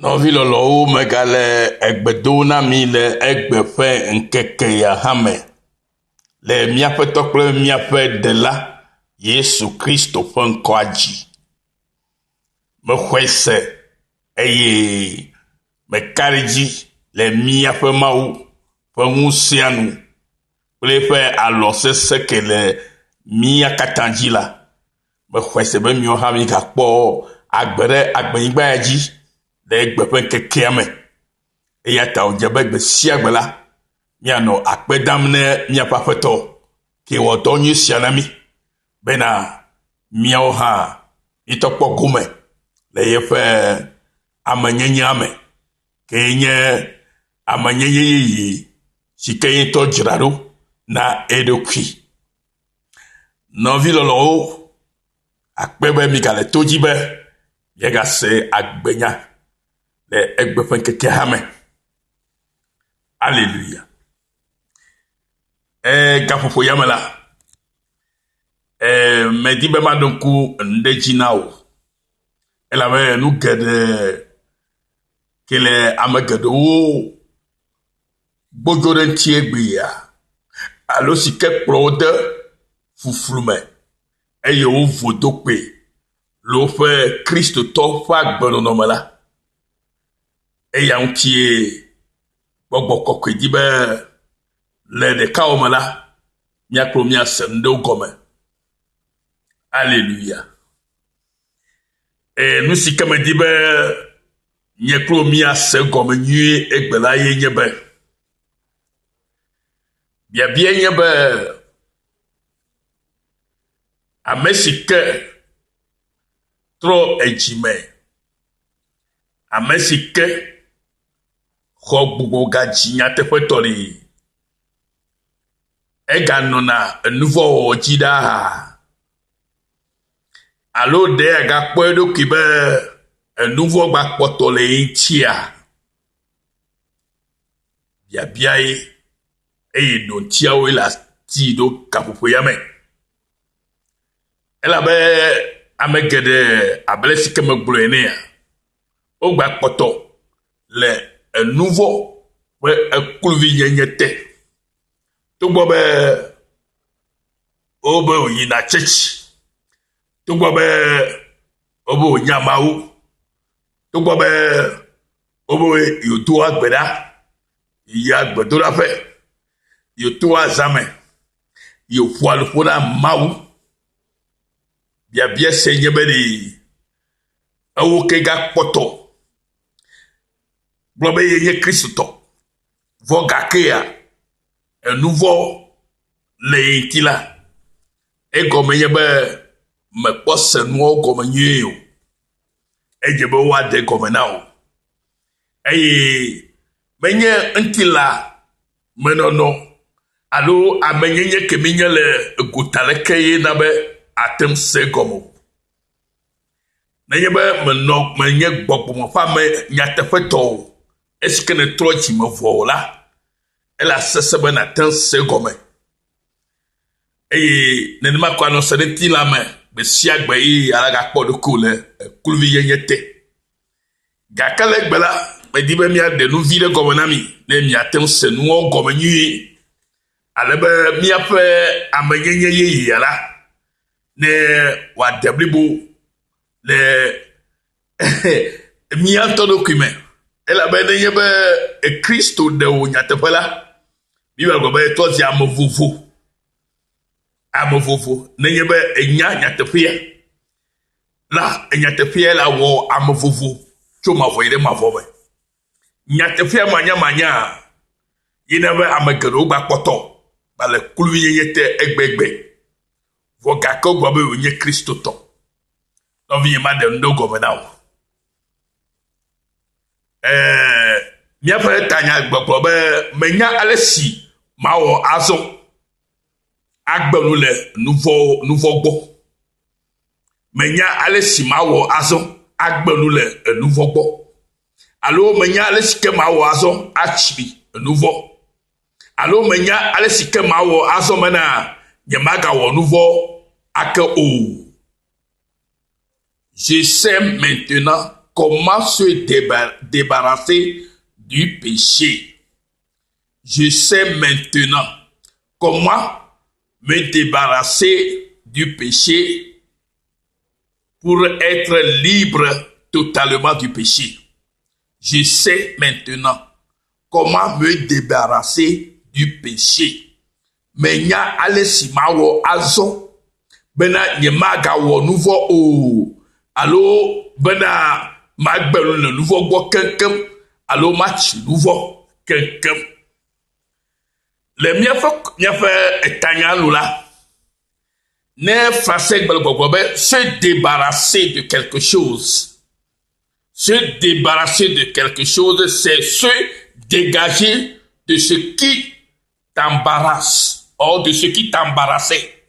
Nɔvi lɔlɔwo megale egbedo na mi le egbe ƒe ŋkeke ya hã me le míaƒe tɔ kple míaƒe Ɖela Yesu Kristo ƒe ŋkɔa dzi. Mexɔe se eye meka ɖe dzi le míaƒe Mawu ƒe ŋusẽa nu kple eƒe alɔ sesẽ ke le mía katã dzi la. Mexɔe se be míawo hã mígakpɔ agbe ɖe agbenyigba ya dzi le egbe ƒe ŋkekea me. Eya ta wòdze be gbe sia gbe la míanɔ akpe dam ne míaƒe Aƒetɔ ke wɔ dɔ nyui sia na mí bena míawo hã mítɔ kpɔ gome le yeƒe amenyenyea me ke nye amenyenye yeye si ke ye ŋutɔ dzra ɖo na eɖokui. Nɔvi lɔlɔwo, akpe be migale to dzi be míagase agbenya le egbe ƒe ŋkekea hã me. Aleluya. Gaƒoƒo ya me la, medi be maɖo ŋku ŋɖe dzi na wo, elabe nu geɖe ke le ame geɖewo gbodzo ɖe ŋuti egbea alo si ke kplɔ wo de fuflu me eye wo vodo kpe le woƒe kristotɔ ƒe agbenɔnɔ me la, eya ŋutie gbɔgbɔ kɔkɔe di be le ɖekawɔ me la míakplɔ míase ŋɖewo gɔme. Aleluya. Nu si ke medi be nye kplo míase gɔme nyuie egbe la ye nye be biabia nye be ame si ke trɔ edzime, ame si ke xɔ gbogbo gadzi nyateƒetɔ li, eganɔna enuvɔ wɔwɔ dzi ɖaa alo ɖe agakpɔ eɖokui be enuvɔ gbakpɔtɔ le ye ŋutia, biabia ye eye ɖontiawoe le ati ɖo gaƒoƒo ya me. Elabe ame geɖe able si ke megblɔe nea, wogba kpɔtɔ le enuvɔ ƒe ekuluvi nyenye te, togbɔ be wobe wòyina tsɛtsi, togbɔ be wobe wònya Mawu, togbɔ be wobe yòdo agbe ɖa, yi agbedoɖaƒe, yòto azãme, yòƒo aluƒo na Mawu. Biabia se nye be ɖe ewo ke gakpɔtɔ gblɔ be ye nye kristotɔ vɔ gakea enuvɔ le ye ŋuti la, egɔme nye be mekpɔ se nuawo gɔme nyuie o, edze be woaɖe gɔme na o, eye menye ŋutila menɔnɔ alo amenyenye ke mi nye le egota leke ye na be atem se gɔme o. Nenye be menye gbɔgbɔme ƒe ame nyateƒetɔ o, esi ke ne trɔ dzime vɔ o la, ele asese be nate se gɔme. Eye nenema ko anɔ se ɖe ŋuti la me gbe sia gbe eye ala gakpɔ ɖokuiwo le ekuluvi yenye te. Gake le egbe la, medi be míaɖe nu vi ɖe gɔme na mi ne miate se nuwo gɔme nyuie, alebe míaƒe amenyenye yeyea la ne wòade blibo le mía ŋutɔ ɖokui me, elabe nenye be Kristo ɖe wò nyateƒe la, Biblia gblɔ be trɔ zi ame vovo, nenye be enya nyateƒea la, nyateƒea la wɔ ame vovo tso mavɔ yi ɖe mavɔ me. Nyateƒea manyamanya yina be ame geɖewo gba kpɔtɔ ba le kuluvi yenye te egbegbe, vɔ gake wogblɔ be wònye kristotɔ. Nɔvinye maɖe nu ɖe gɔme na wo. Míaƒe tanya gbɔgblɔ be menya ale si mawɔ azɔ agbe nu le nuvɔ gbɔ. Menya ale si mawɔ azɔ agbe nu le enuvɔ gbɔ. Alo menya ale si ke mawɔ azɔ atsri enuvɔ. Alo menya ale si ke mawɔ azɔ mena nyemagawɔ nuvɔ ake o. Je sais maintenant comment se débarrasser du péché. Je sais maintenant comment me débarrasser du péché pour être libre totalement du péché. Je sais maintenant comment me débarrasser du péché. Mais nya ale si ma wo azo bena nye maga wo nouveau o allo bena ma gbelu le nouveau gbo kenkem allo ma chi nouveau kenkem le miafe etanya lula ne français gbelu gbogbo be se débarrasser de quelque chose. Se débarrasser de quelque chose, c'est se dégager de ce qui t'embarrasse. Or, de ce qui t'embarrassait.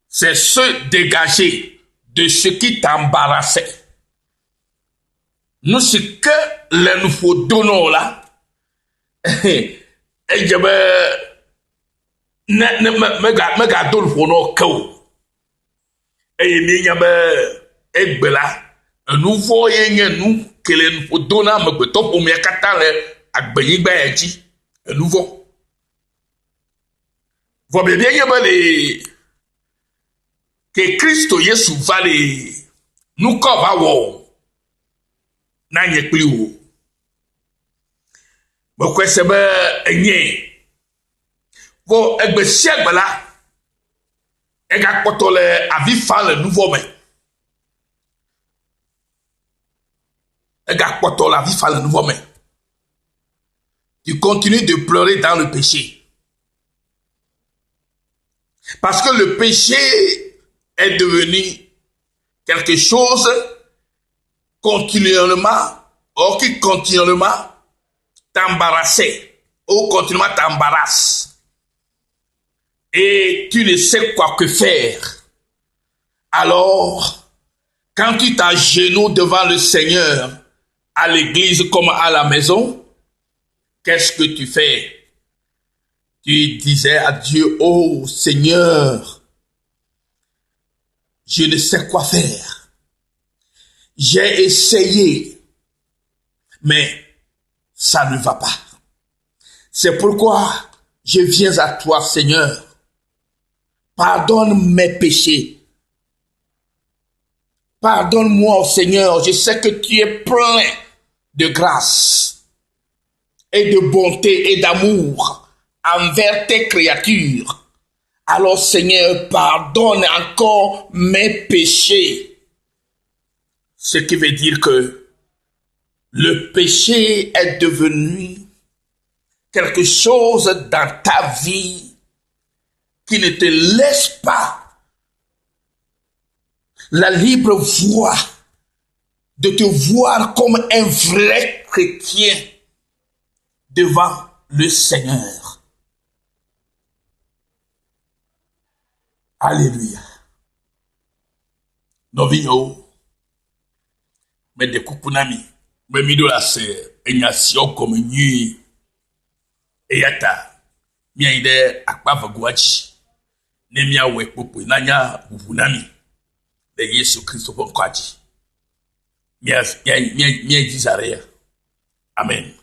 C'est se dégager de ce qui t'embarrassait. Nous, ce que le nous faut donner là, et je me gâteau le faut non kao. Et il y a là, un nouveau yen nous que le nous faut donner, me beto pour me katale akbeyi baeji, un nouveau. Vous voyez bien que Christ Jésus va les nous comme à wo na nye plus wo. Bon quoi c'est ben enye. Bon egbe siècle là e ga potole avi fa le nouveau mais. E ga potole avi fa le nouveau mais. Tu continues de pleurer dans le péché. Parce que le péché est devenu quelque chose continuellement, ou qui continuellement t'embarrassait, ou continuellement t'embarrasse. Et tu ne sais quoi que faire. Alors, quand tu t'agenouilles devant le Seigneur, à l'église comme à la maison, qu'est-ce que tu fais? Tu disais à Dieu, oh Seigneur, je ne sais quoi faire. J'ai essayé, mais ça ne va pas. C'est pourquoi je viens à toi, Seigneur. Pardonne mes péchés. Pardonne-moi, Seigneur. Je sais que tu es plein de grâce et de bonté et d'amour envers tes créatures. Alors Seigneur, pardonne encore mes péchés. Ce qui veut dire que le péché est devenu quelque chose dans ta vie qui ne te laisse pas la libre voie de te voir comme un vrai chrétien devant le Seigneur. Alléluia. Novinho, mais de kukunami, mais midola se enyasio comme nuit. Et yata, mia ide akpava guachi, ne mia we popo nanya bubunami, de Yesu Christo bon kwaji. Mia disarea. Amen.